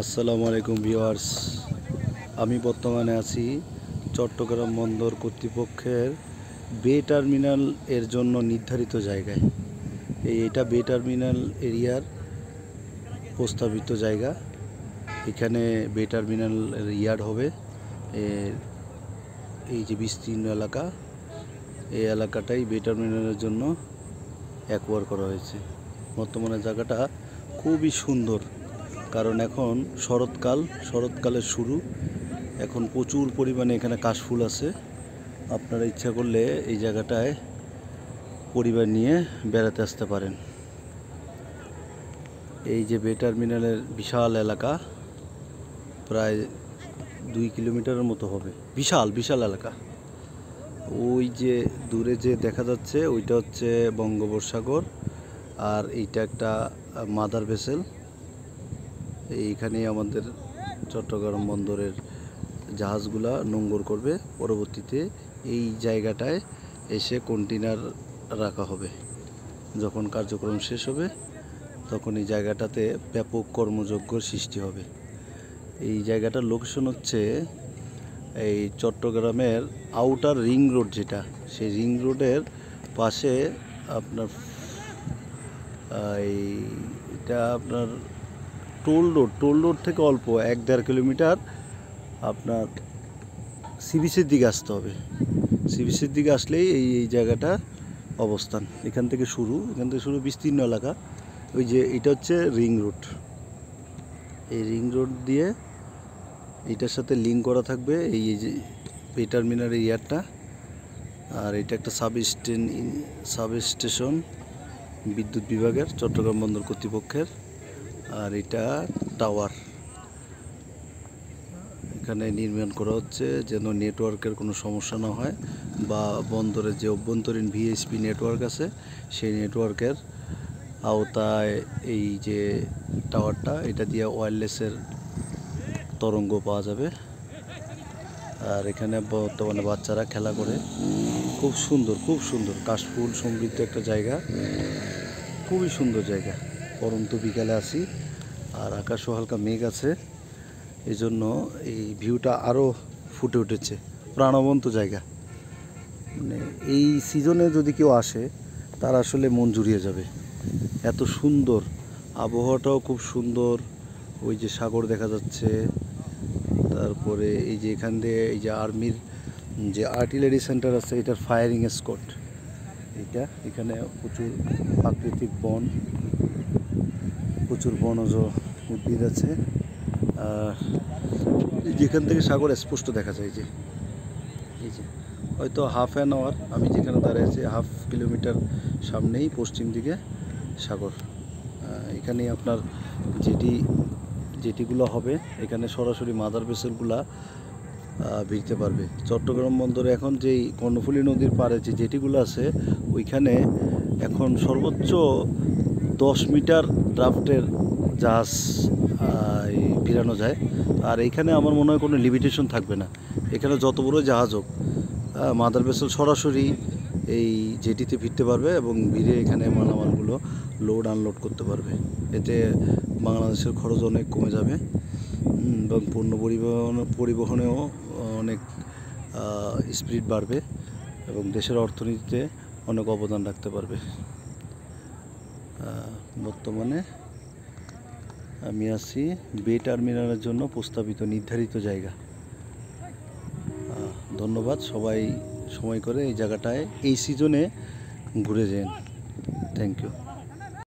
আসসালামু আলাইকুম ভিউয়ার্স, আমি বর্তমানে আছি চট্টগ্রাম বন্দর কর্তৃপক্ষের বে টার্মিনাল এর জন্য নির্ধারিত জায়গায়। এটা বে টার্মিনাল এরিয়ার প্রস্তাবিত জায়গা। এখানে বে টার্মিনাল ইয়ার্ড হবে। এই যে বিস্তীর্ণ এলাকা, এই এলাকাটাই বে টার্মিনালের জন্য অ্যাকোয়ার করা হয়েছে। বর্তমানে জায়গাটা খুবই সুন্দর, কারণ এখন শরৎকালের শুরু। এখন প্রচুর পরিমাণে এখানে কাশফুল আছে। আপনারা ইচ্ছা করলে এই জায়গাটায় পরিবার নিয়ে বেড়াতে আসতে পারেন। এই যে বে টার্মিনালের বিশাল এলাকা, প্রায় 2 কিলোমিটারের মতো হবে। বিশাল বিশাল এলাকা। ওই যে দূরে যে দেখা যাচ্ছে ওইটা হচ্ছে বঙ্গোপসাগর, আর এইটা একটা মাদার ভেসেল। এইখানে আমাদের চট্টগ্রাম বন্দরের জাহাজগুলা নোঙ্গর করবে। পরবর্তীতে এই জায়গাটায় এসে কন্টেইনার রাখা হবে। যখন কার্যক্রম শেষ হবে তখন এই জায়গাটাতে ব্যাপক কর্মযজ্ঞর সৃষ্টি হবে। এই জায়গাটার লোকেশন হচ্ছে এই চট্টগ্রামের আউটার রিং রোড, যেটা সেই রিং রোডের পাশে আপনার এটা আপনার টোল রোড থেকে অল্প 1-1.5 কিলোমিটার আপনার সি বিচের দিকে আসতে হবে। সি বিচের দিকে আসলেই এই জায়গাটা অবস্থান। এখান থেকে শুরু বিস্তীর্ণ এলাকা। ওই যে এটা হচ্ছে রিং রোড। এই রিং রোড দিয়ে এটার সাথে লিঙ্ক করা থাকবে এই যে বে টার্মিনাল ইয়ারটা। আর এটা একটা সাব স্টেশন বিদ্যুৎ বিভাগের, চট্টগ্রাম বন্দর কর্তৃপক্ষের। আর এটা টাওয়ার এখানে নির্মাণ করা হচ্ছে যেন নেটওয়ার্কের কোনো সমস্যা না হয়, বা বন্দরের যে অভ্যন্তরীণ ভিএসপি নেটওয়ার্ক আছে সেই নেটওয়ার্কের আওতায় এই যে টাওয়ারটা, এটা দিয়ে ওয়্যারলেসের তরঙ্গ পাওয়া যাবে। আর এখানে বর্তমানে বাচ্চারা খেলা করে। খুব সুন্দর কাশফুল সমৃদ্ধ একটা জায়গা, খুবই সুন্দর জায়গা। পরন্ত বিকালে আসি আর আকাশও হালকা মেঘ আছে, এই জন্য এই ভিউটা আরও ফুটে উঠেছে। প্রাণবন্ত জায়গা, মানে এই সিজনে যদি কেউ আসে তার আসলে মন জুড়িয়ে যাবে। এত সুন্দর আবহাওয়াটাও খুব সুন্দর। ওই যে সাগর দেখা যাচ্ছে, তারপরে এই যে এখান দিয়ে এই যে আর্মির যে আর্টিলারি সেন্টার আছে, এটার ফায়ারিং স্কোয়াড। এখানে প্রচুর প্রাকৃতিক বন, প্রচুর বনজ উদ্ভিদ আছে। আর যেখান থেকে সাগর স্পষ্ট দেখা যায়, এই যে হয়তো হাফ অ্যান আওয়ার আমি যেখানে দাঁড়িয়ে আছি, 1/2 কিলোমিটার সামনেই পশ্চিম দিকে সাগর। এখানেই আপনার জেটিগুলো হবে। এখানে সরাসরি মাদার ভেসেলগুলা ভিড়তে পারবে। চট্টগ্রাম বন্দরে এখন যেই কর্ণফুলী নদীর পাড়ে যে জেটিগুলো আছে, ওইখানে এখন সর্বোচ্চ 10 মিটার ড্রাফটের জাহাজ ভিড়ানো যায়। আর এইখানে আমার মনে হয় কোনো লিমিটেশন থাকবে না। এখানে যত বড় জাহাজ হোক, মাদার ভেসেল সরাসরি এই জেটিতে ভিড়তে পারবে এবং ভিড়ে এখানে মালামালগুলো লোড আনলোড করতে পারবে। এতে বাংলাদেশের খরচ অনেক কমে যাবে এবং পণ্য পরিবহনেও অনেক স্পিড বাড়বে এবং দেশের অর্থনীতিতে অনেক অবদান রাখতে পারবে। বর্তমানে আমি আছি বে টার্মিনালের জন্য প্রস্তাবিত নির্ধারিত জায়গা। ধন্যবাদ, সবাই সময় করে এই জায়গাটায় এই সিজনে ঘুরে যান। Thank you.